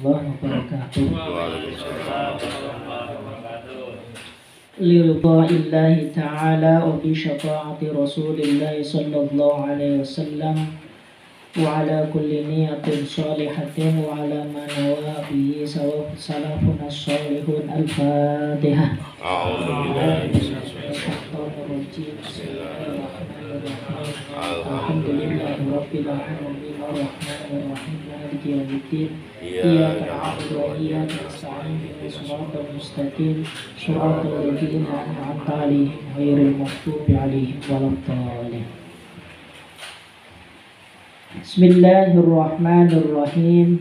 wabarakatuh. Liridha'illahi ta'ala wa bi syafa'ati Rasulillahi sallallahu alaihi wasallam wa ala kulli niyatin shalihatin wa ala ma nawa bihi salafun as-salihun. Al-Fatihah. Alhamdulillahi rabbil alamin arrahmanir rahim maliki yaumiddin iyyaka na'budu wa iyyaka nasta'in ihdinas siratal mustaqim siratal ladzina an'amta 'alaihim ghairil maghdubi 'alaihim waladdallin. Bismillahirrahmanirrahim.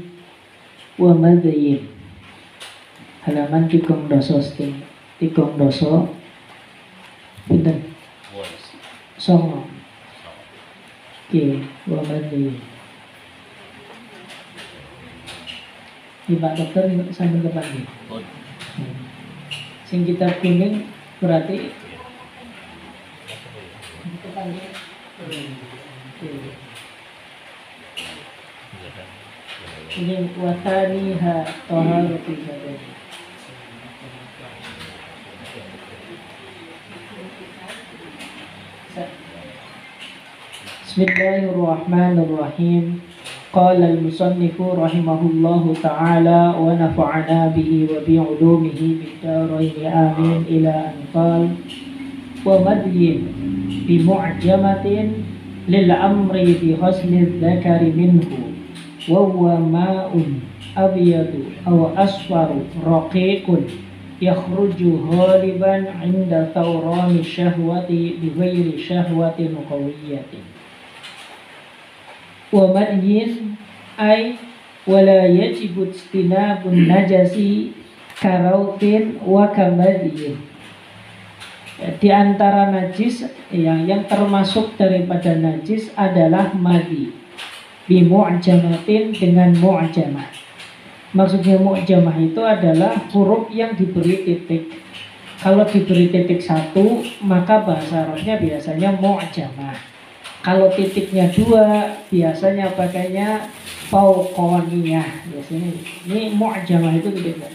Wa madyin. Halaman 3 pinten? Songo. Oke, wa madyin. Di Pak Dokter sambil depan nih. Sing kitab kuning berarti ini wataniha taharati badan. Bismillahirrahmanirrahim. Qala al-musannifu rahimahullahu ta'ala wa nafa'ana bihi wa bi'ulumihi bid-darain amin ila an qala wa madyin bi mu'jamatin lil amri bi husni dzakari minhu wa huwa ma'un abyadu aw asfaru raqiqun yakhruju ghaliban 'inda thawrani syahwati bi ghairi syahwatin qawiyyatin. Wa madyin ay wala yajibu istinabun najasi karautin wa kamadyin. Di antara najis yang termasuk daripada najis adalah madi bi mu'jamatin dengan mu'jamah. Maksudnya mu'jamah itu adalah huruf yang diberi titik. Kalau diberi titik 1 maka bahasa Arabnya biasanya mu'jamah. Kalau titiknya 2 biasanya pakainya fauqaniyah. Biasanya ini mu'jamah itu titiknya.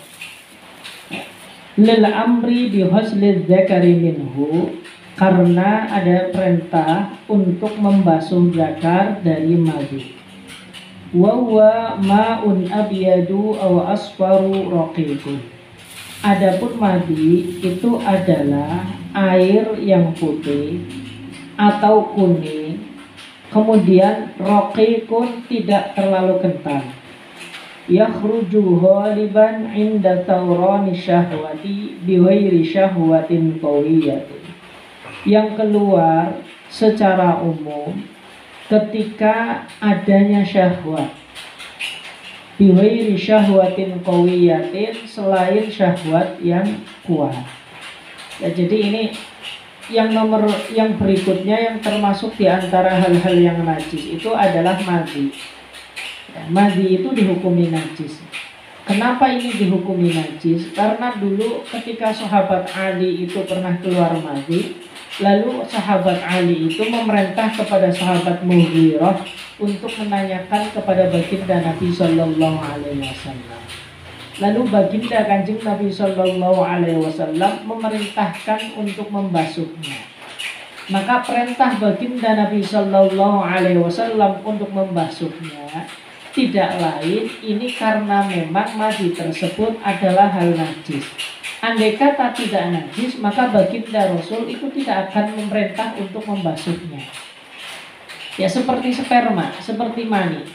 Lil amri bi husli dzakari minhu, karena ada perintah untuk membasuh zakar dari madi. Wa huwa ma'un abyadu aw asfaru raqiqun. Adapun madi itu adalah air yang putih atau kuning, kemudian raqiqun tidak terlalu kental. Yakhruju ghaliban 'inda thawrani syahwati bi ghairi syahwatin qawiyatin. Yang keluar secara umum ketika adanya syahwat, bi ghairi syahwatin qawiyatin, selain syahwat yang kuat. Ya, jadi ini yang berikutnya yang termasuk di antara hal-hal yang najis itu adalah madi. Madi itu dihukumi najis. Kenapa ini dihukumi najis? Karena dulu ketika sahabat Ali itu pernah keluar madi, lalu sahabat Ali itu memerintah kepada sahabat Mughirah untuk menanyakan kepada baginda Nabi Sallallahu Alaihi Wasallam. Lalu baginda Kanjeng Nabi Sallallahu Alaihi Wasallam memerintahkan untuk membasuhnya. Maka perintah baginda Nabi Sallallahu Alaihi Wasallam untuk membasuhnya tidak lain ini karena memang madi tersebut adalah hal najis. Andai kata tidak najis, maka baginda Rasul itu tidak akan memerintah untuk membasuhnya. Ya, seperti sperma, seperti mani.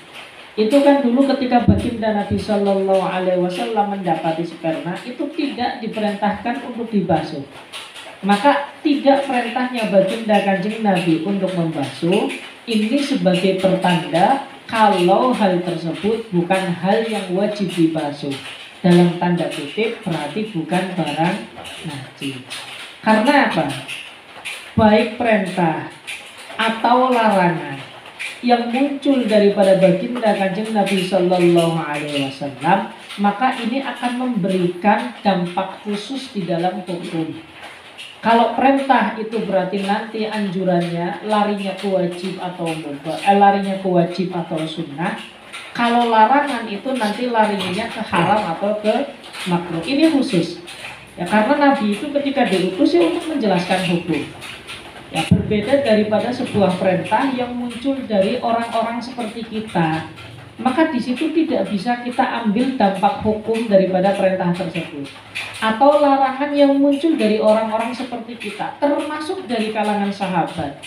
Itu kan dulu ketika baginda Nabi Sallallahu Alaihi Wasallam mendapati sperma, itu tidak diperintahkan untuk dibasuh. Maka tidak perintahnya baginda Kanjeng Nabi untuk membasuh ini sebagai pertanda kalau hal tersebut bukan hal yang wajib dibasuh. Dalam tanda kutip berarti bukan barang najis. Karena apa? Baik perintah atau larangan yang muncul daripada baginda Kanjeng Nabi Sallallahu Alaihi Wasallam, maka ini akan memberikan dampak khusus di dalam hukum. Kalau perintah itu berarti nanti anjurannya larinya ke wajib atau mubah, larinya ke wajib atau sunnah. Kalau larangan itu nanti larinya ke haram atau ke makruh. Ini khusus. Ya, karena Nabi itu ketika diutus ya untuk menjelaskan hukum. Ya, berbeda daripada sebuah perintah yang muncul dari orang-orang seperti kita. Maka di situ tidak bisa kita ambil dampak hukum daripada perintah tersebut. Atau larangan yang muncul dari orang-orang seperti kita, termasuk dari kalangan sahabat.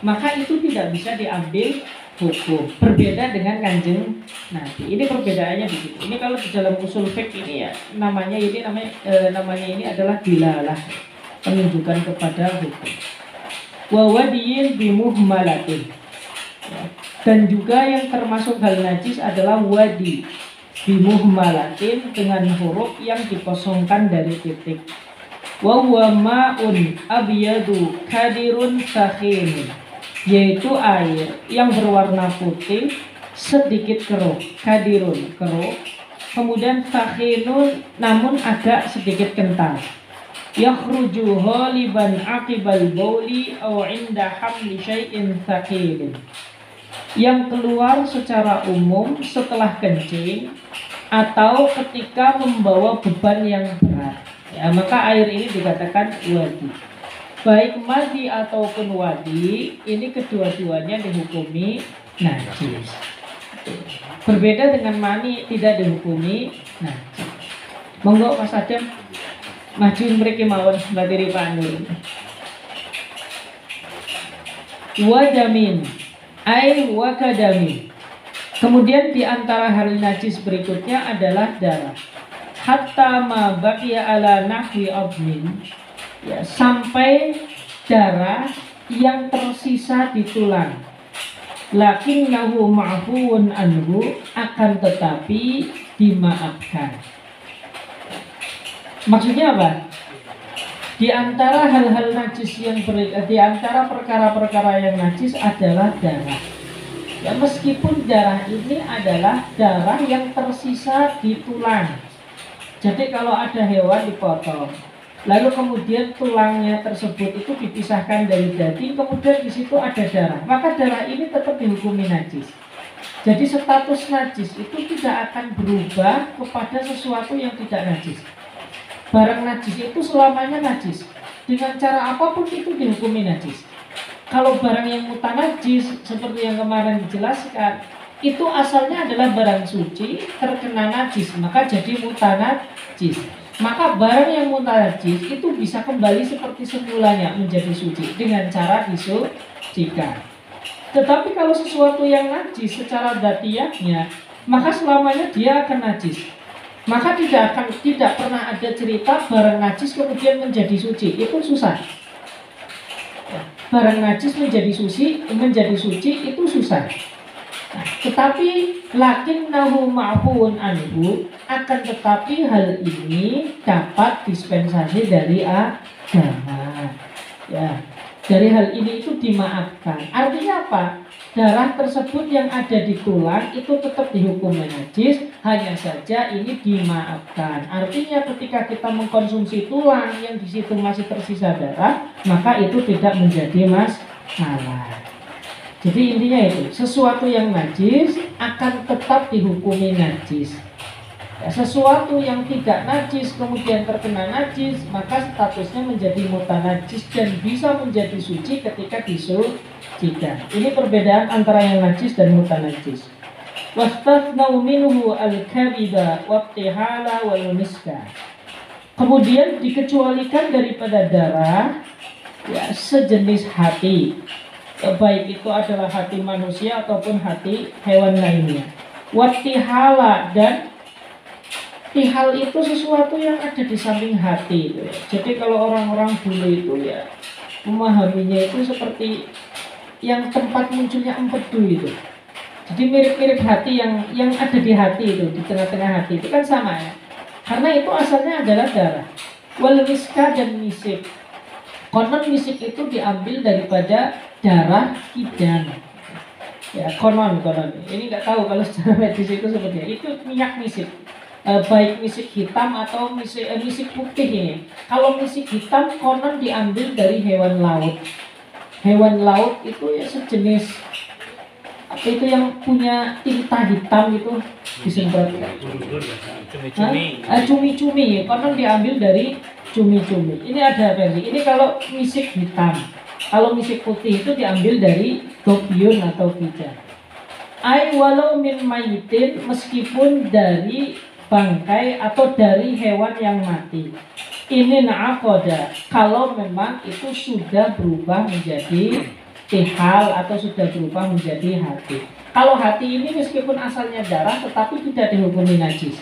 Maka itu tidak bisa diambil hukum. Berbeda dengan Kanjeng Nabi. Ini perbedaannya di situ. Ini kalau di dalam usul fiqh ini ya namanya ini adalah dilalah, penunjukan kepada hukum. Wa wadiyin bimuhmalatin. Dan juga yang termasuk hal najis adalah wadi bimuhmalatin, dengan huruf yang dikosongkan dari titik. Wa huwa ma'un abyadu kadirun sakhin, yaitu air yang berwarna putih sedikit keruh, kadirun keruh, kemudian sakhinun namun agak sedikit kental. Yakhruju ghaliban aqibal bauli aw inda hamli syai'in thaqilin, yang keluar secara umum setelah kencing atau ketika membawa beban yang berat. Ya, maka air ini dikatakan wadi. Baik madi ataupun wadi, ini kedua-duanya dihukumi najis. Berbeda dengan mani, tidak dihukumi najis. Monggo Mas Adam majuin mriki mawon materi panur. Wadamin ai wakadamin. Kemudian di antara hal najis berikutnya adalah darah. Hatta ma baqiya ala nahwi admin, ya, sampai darah yang tersisa di tulang. Lakinnahu ma'fuun anhu, akan tetapi dimaafkan. Maksudnya apa? Di antara hal-hal najis di antara perkara-perkara yang najis adalah darah. Ya, meskipun darah ini adalah darah yang tersisa di tulang. Jadi kalau ada hewan dipotong, lalu kemudian tulangnya tersebut itu dipisahkan dari daging, kemudian di situ ada darah, maka darah ini tetap dihukumi najis. Jadi status najis itu tidak akan berubah kepada sesuatu yang tidak najis. Barang najis itu selamanya najis. Dengan cara apapun itu dihukumi najis. Kalau barang yang mutanajis seperti yang kemarin dijelaskan, itu asalnya adalah barang suci terkena najis, maka jadi mutanajis. Maka barang yang mutanajis itu bisa kembali seperti semulanya menjadi suci dengan cara disucikan. Tetapi kalau sesuatu yang najis secara dzatiyahnya, maka selamanya dia akan najis. Maka tidak pernah ada cerita barang najis kemudian menjadi suci. Itu susah. Barang najis menjadi suci itu susah. Nah, tetapi lakinnahu ma'fuun anhu, akan tetapi hal ini dapat dispensasi dari agama. Ya, dari hal ini itu dimaafkan. Artinya apa? Darah tersebut yang ada di tulang itu tetap dihukum najis, hanya saja ini dimaafkan. Artinya ketika kita mengkonsumsi tulang yang di situ masih tersisa darah, maka itu tidak menjadi masalah. Jadi intinya itu, sesuatu yang najis akan tetap dihukumi najis. Ya, sesuatu yang tidak najis kemudian terkena najis, maka statusnya menjadi mutanajis dan bisa menjadi suci ketika disucikan. Ini perbedaan antara yang najis dan mutanajis. Wastathnau minhu al-kabida wabtihala wal miska. Kemudian dikecualikan daripada darah, ya, sejenis hati, baik itu adalah hati manusia ataupun hati hewan lainnya. Wabtihala, dan tihal itu sesuatu yang ada di samping hati itu. Jadi kalau orang-orang dulu itu ya memahaminya itu seperti yang tempat munculnya empedu itu. Jadi mirip-mirip hati yang ada di hati itu, di tengah-tengah hati itu kan sama ya. Karena itu asalnya adalah darah. Wal miska, dan misik. Konon misik itu diambil daripada darah kidang. Ya, konon. Ini nggak tahu kalau secara medis itu seperti itu. Itu minyak misik. Baik misik hitam atau misik putih ini. Kalau misik hitam konon diambil dari hewan laut. Hewan laut itu ya sejenis itu yang punya tinta hitam itu disemprot. Cumi-cumi, konon diambil dari cumi-cumi. Ini ada versi. Ini kalau misik hitam. Kalau misik putih itu diambil dari gobyun atau pijar. Ai walau min mayitin, meskipun dari bangkai atau dari hewan yang mati. Ini na'akoda, kalau memang itu sudah berubah menjadi tihal atau sudah berubah menjadi hati. Kalau hati ini meskipun asalnya darah tetapi tidak dihukumi najis.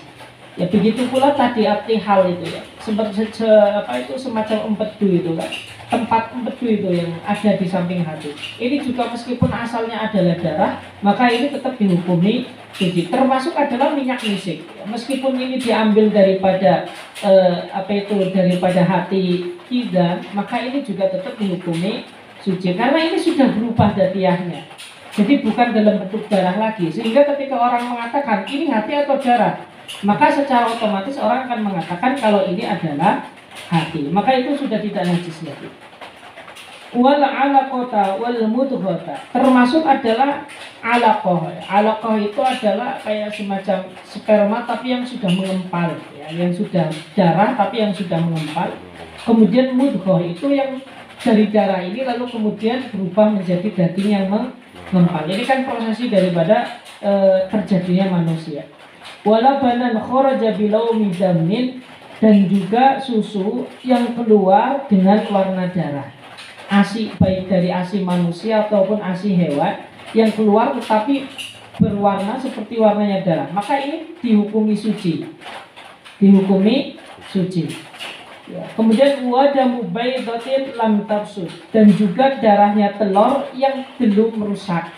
Ya begitu pula tadi tihal itu ya. Seperti itu semacam empedu itu kan. Tempat empedu itu yang ada di samping hati. Ini juga meskipun asalnya adalah darah, maka ini tetap dihukumi suci. Termasuk adalah minyak misik. Meskipun ini diambil daripada daripada hati kita, maka ini juga tetap dihukumi suci karena ini sudah berubah datiahnya. Jadi bukan dalam bentuk darah lagi. Sehingga ketika orang mengatakan ini hati atau darah, maka secara otomatis orang akan mengatakan kalau ini adalah hati. Maka itu sudah tidak najis lagi. Wal alaqata wal mudghata, termasuk adalah alaqah. Alaqah itu adalah kayak semacam sperma tapi yang sudah mengempal ya, yang sudah darah tapi yang sudah mengempal. Kemudian mudghah itu yang dari darah ini lalu kemudian berubah menjadi daging yang mengempal. Ini kan prosesi daripada terjadinya manusia. Wala banan kharaja bilaumi damin, dan juga susu yang keluar dengan warna darah. ASI baik dari ASI manusia ataupun ASI hewan yang keluar tetapi berwarna seperti warnanya darah, maka ini dihukumi suci. Dihukumi suci. Ya. Kemudian wadamu baydatin lam tafsud, dan juga darahnya telur yang belum merusak.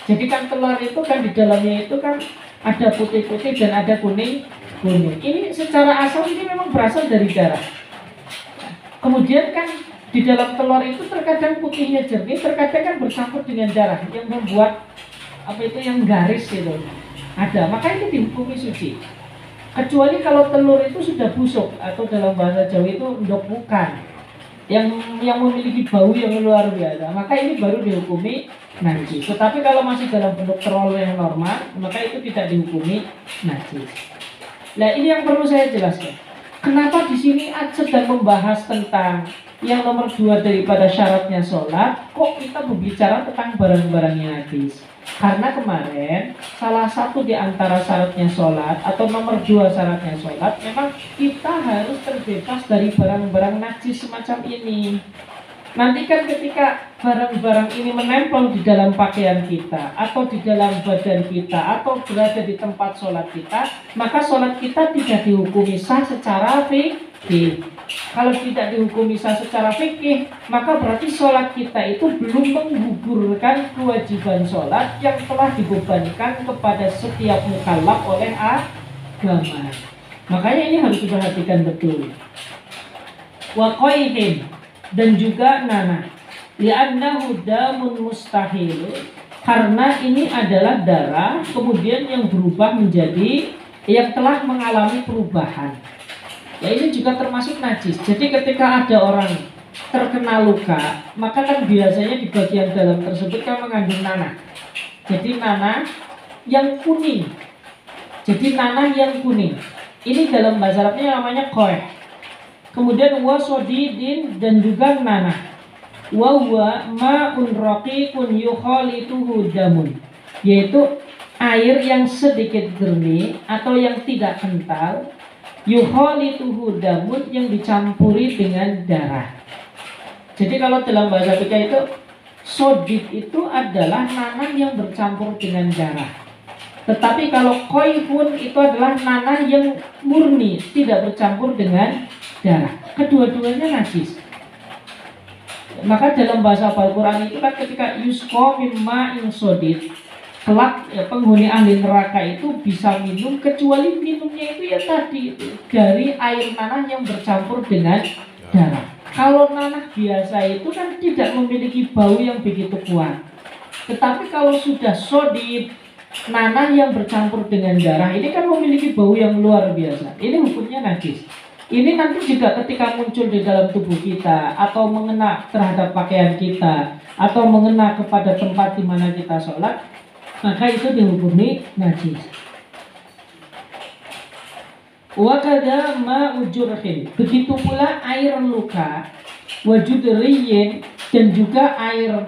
Jadi kan telur itu kan di dalamnya itu kan ada putih-putih dan ada kuning-kuning. Ini secara asal ini memang berasal dari darah. Kemudian kan di dalam telur itu terkadang putihnya jernih, terkadang kan bercampur dengan darah yang membuat yang garis itu ada. Maka ini dihukumi suci. Kecuali kalau telur itu sudah busuk atau dalam bahasa Jawa itu endok bukan, yang memiliki bau yang luar biasa, maka ini baru dihukumi najis. Tetapi kalau masih dalam bentuk telur yang normal, maka itu tidak dihukumi najis. Nah ini yang perlu saya jelaskan. Kenapa di sini sedang membahas tentang yang nomor 2 daripada syaratnya sholat, kok kita berbicara tentang barang-barangnya najis? Karena kemarin salah satu di antara syaratnya sholat atau nomor 2 syaratnya sholat, memang kita harus terbebas dari barang-barang najis semacam ini. Nanti kan ketika barang-barang ini menempel di dalam pakaian kita atau di dalam badan kita atau berada di tempat sholat kita, maka sholat kita tidak dihukumi sah secara fikih. Kalau tidak dihukumi sah secara fikih, maka berarti sholat kita itu belum menggugurkan kewajiban sholat yang telah dibebankan kepada setiap mukallaf oleh agama. Makanya ini harus diperhatikan betul. Wa qaihin, dan juga nanah, li'annahu damun mustahil, karena ini adalah darah kemudian yang berubah menjadi yang telah mengalami perubahan. Ya ini juga termasuk najis. Jadi ketika ada orang terkena luka, maka kan biasanya di bagian dalam tersebut kan mengandung nanah. Jadi nanah yang kuning. Jadi nanah yang kuning. Ini dalam bahasa Arabnya namanya qoih. Kemudian wasodidin, dan juga nanah. Wa huwa ma'un raqiqun yukhalituhu damun, yaitu air yang sedikit jernih atau yang tidak kental, yukhalituhu damun, yang dicampuri dengan darah. Jadi kalau dalam bahasa fikih itu sodid itu adalah nanah yang bercampur dengan darah. Tetapi kalau qoihun itu adalah nanah yang murni, tidak bercampur dengan darah. Kedua-duanya najis. Maka dalam bahasa Al-Quran itu kan ketika yusqa mimma in sodid, kelak ya, penghuni ahli neraka itu bisa minum, kecuali minumnya itu ya tadi itu dari air nanah yang bercampur dengan darah. Kalau nanah biasa itu kan tidak memiliki bau yang begitu kuat. Tetapi kalau sudah sodid, nanah yang bercampur dengan darah, ini kan memiliki bau yang luar biasa. Ini hukumnya najis. Ini nanti juga ketika muncul di dalam tubuh kita atau mengena terhadap pakaian kita atau mengena kepada tempat di mana kita sholat, maka itu dihukumi najis. Wa kadza ma'u jurhin, begitu pula air luka, wa judriyin, dan juga air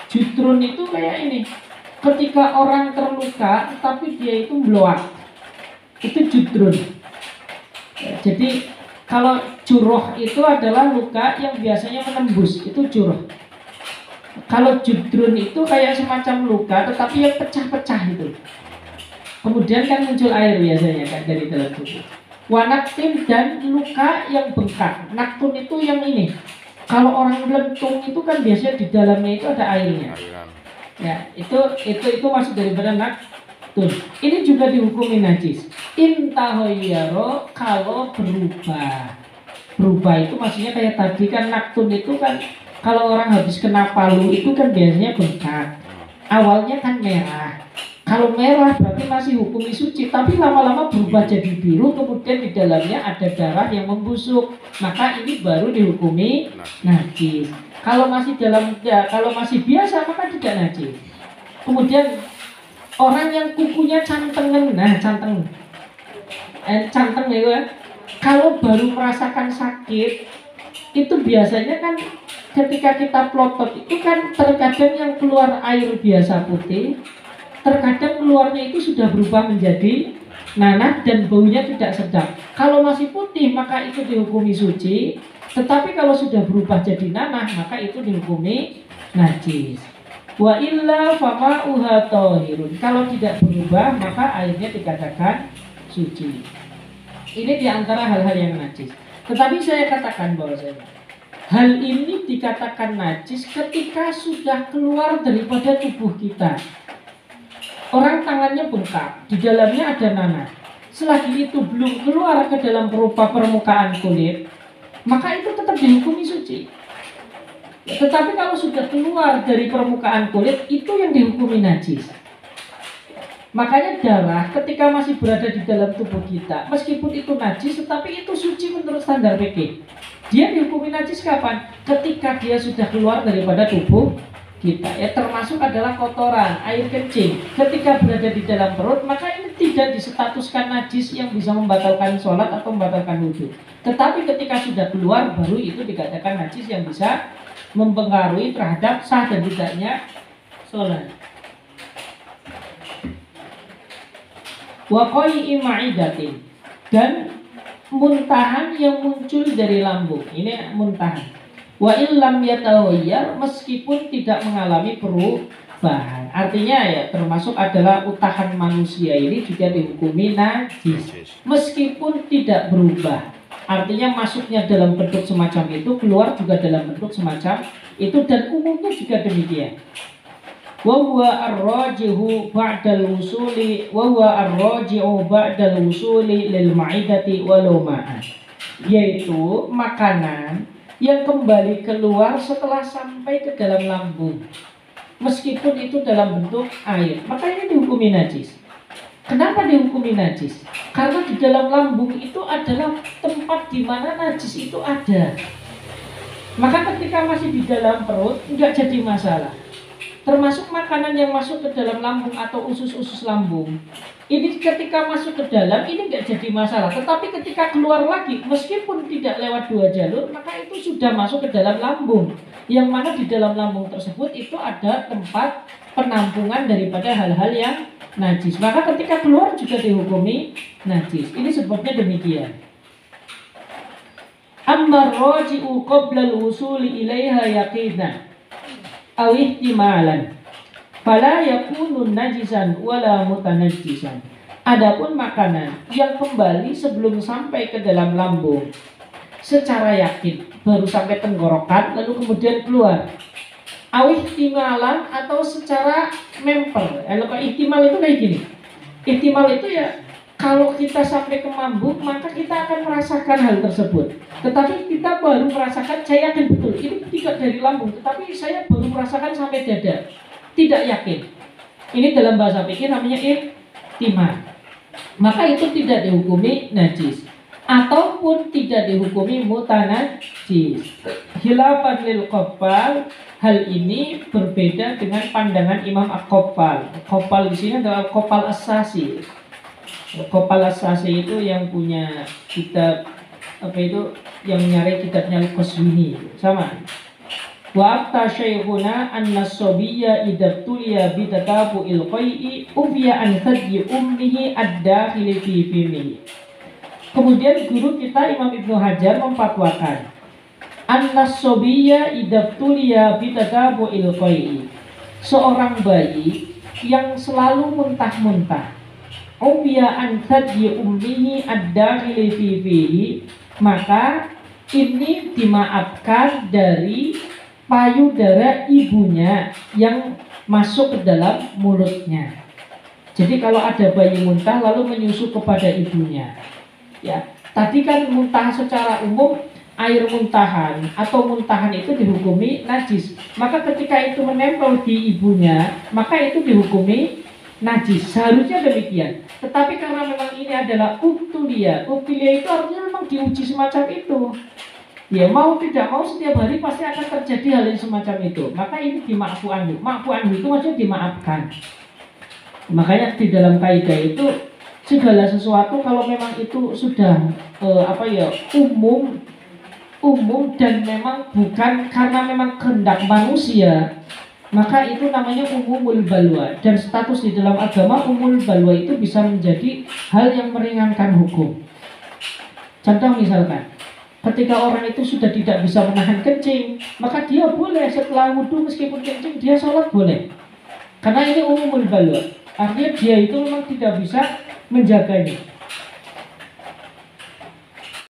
judrun itu kayak ini. Ketika orang terluka tapi dia itu meluap, itu judrun. Jadi kalau juruh itu adalah luka yang biasanya menembus, itu juruh. Kalau judrun itu kayak semacam luka tetapi yang pecah-pecah itu. Kemudian kan muncul air biasanya kan dari dalam tubuh. Wanaktin, dan luka yang bengkak. Naktun itu yang ini. Kalau orang melentung itu kan biasanya di dalamnya itu ada airnya. Ya, itu maksud daripada naktun. Ini juga dihukumi najis. Intahoyaro, kalau berubah. Berubah itu maksudnya kayak tadi kan naktun itu kan kalau orang habis kena palu itu kan biasanya bengkak. Awalnya kan merah. Kalau merah berarti masih hukumi suci, tapi lama-lama berubah jadi biru, kemudian di dalamnya ada darah yang membusuk, maka ini baru dihukumi najis. Kalau masih kalau masih biasa maka tidak najis. Kemudian orang yang kukunya cantengan, canteng ya, kalau baru merasakan sakit itu biasanya kan ketika kita plotot itu kan terkadang yang keluar air biasa putih, terkadang keluarnya itu sudah berubah menjadi nanah dan baunya tidak sedap. Kalau masih putih maka itu dihukumi suci, tetapi kalau sudah berubah jadi nanah maka itu dihukumi najis. Wa illa fama'uha thahirun, kalau tidak berubah maka airnya dikatakan suci. Ini diantara hal-hal yang najis. Tetapi saya katakan bahwasanya hal ini dikatakan najis ketika sudah keluar daripada tubuh kita. Orang tangannya bengkak, di dalamnya ada nanah. Selagi itu belum keluar ke dalam berupa permukaan kulit, maka itu tetap dihukumi suci. Tetapi kalau sudah keluar dari permukaan kulit, itu yang dihukumi najis. Makanya darah ketika masih berada di dalam tubuh kita, meskipun itu najis, tetapi itu suci menurut standar fikih. Dia dihukumi najis kapan? Ketika dia sudah keluar daripada tubuh kita, ya termasuk adalah kotoran, air kencing. Ketika berada di dalam perut, maka ini tidak disestatuskan najis yang bisa membatalkan sholat atau membatalkan wudhu. Tetapi ketika sudah keluar, baru itu dikatakan najis yang bisa mempengaruhi terhadap sah dan tidaknya sholat. Wa qai'i ma'idatin, dan muntahan yang muncul dari lambung. Ini muntahan. Wa illam yatawayyar, meskipun tidak mengalami perubahan. Artinya ya termasuk adalah utahan manusia ini juga dihukumi najis meskipun tidak berubah. Artinya masuknya dalam bentuk semacam itu, keluar juga dalam bentuk semacam itu, dan umumnya juga demikian. Wa huwa ar-raji'u ba'dal wusuli lil ma'idati walau ma'an, yaitu makanan yang kembali keluar setelah sampai ke dalam lambung, meskipun itu dalam bentuk air, maka ini dihukumi najis. Kenapa dihukumi najis? Karena di dalam lambung itu adalah tempat di mana najis itu ada. Maka ketika masih di dalam perut enggak jadi masalah. Termasuk makanan yang masuk ke dalam lambung atau usus-usus lambung, ini ketika masuk ke dalam ini nggak jadi masalah. Tetapi ketika keluar lagi, meskipun tidak lewat dua jalur, maka itu sudah masuk ke dalam lambung, yang mana di dalam lambung tersebut itu ada tempat penampungan daripada hal-hal yang najis. Maka ketika keluar juga dihukumi najis. Ini sebabnya demikian. Amma raji'u qabla al-wusuli ilaiha yaqinan aw ihtimalan fala yakunu najisan wala mutanajjisan. Adapun makanan yang kembali sebelum sampai ke dalam lambung secara yakin, baru sampai tenggorokan lalu kemudian keluar, aw ihtimalan, atau secara memper. Kalau ihtimal itu kayak gini. Ihtimal itu ya kalau kita sampai ke lambung maka kita akan merasakan hal tersebut. Tetapi kita baru merasakan, saya yakin betul ini tidak dari lambung, tetapi saya baru merasakan sampai dada. Tidak yakin. Ini dalam bahasa fikih namanya ihtimal. Maka itu tidak dihukumi najis. ataupun tidak dihukumi mutanajis. Khilafan lil Qaffal, hal ini berbeda dengan pandangan Imam Al-Qaffal. Qaffal di sini adalah Qaffal As-Sasi. Qaffal As-Sasi itu yang punya kitab apa itu, yang nyari kitabnya Al-Qaswini sama. Wa afta syekhuna anna as-sabiyya idza tuliya bi tatabu'il qai'i ufiya an thadyi ummihi ad-dakhili fi fimihi. Kemudian guru kita Imam Ibnu Hajar memfatwakan anna as-sabiyya idza tuliya bi tatabu'il qai'i, seorang bayi yang selalu muntah-muntah, ufiya an thadyi ummihi ad-dakhili fi fihi, maka ini dimaafkan dari payudara ibunya yang masuk ke dalam mulutnya. Jadi kalau ada bayi muntah lalu menyusu kepada ibunya, ya tadi kan muntah secara umum, air muntahan atau muntahan itu dihukumi najis. Maka ketika itu menempel di ibunya, maka itu dihukumi najis. Seharusnya demikian. Tetapi karena memang ini adalah ubtulia itu artinya memang diuji semacam itu. Ya mau tidak mau setiap hari pasti akan terjadi hal yang semacam itu. Maka ini dima'fu anhu. Ma'fu anhu itu maksudnya dimaafkan. Makanya di dalam kaidah itu segala sesuatu kalau memang itu sudah umum dan memang bukan karena memang kehendak manusia, maka itu namanya umumul balwa. Dan status di dalam agama umumul balwa itu bisa menjadi hal yang meringankan hukum. Contoh misalkan, ketika orang itu sudah tidak bisa menahan kencing, maka dia boleh setelah wudhu meskipun kencing dia sholat boleh. Karena ini umumul balwa, artinya dia itu memang tidak bisa menjaganya.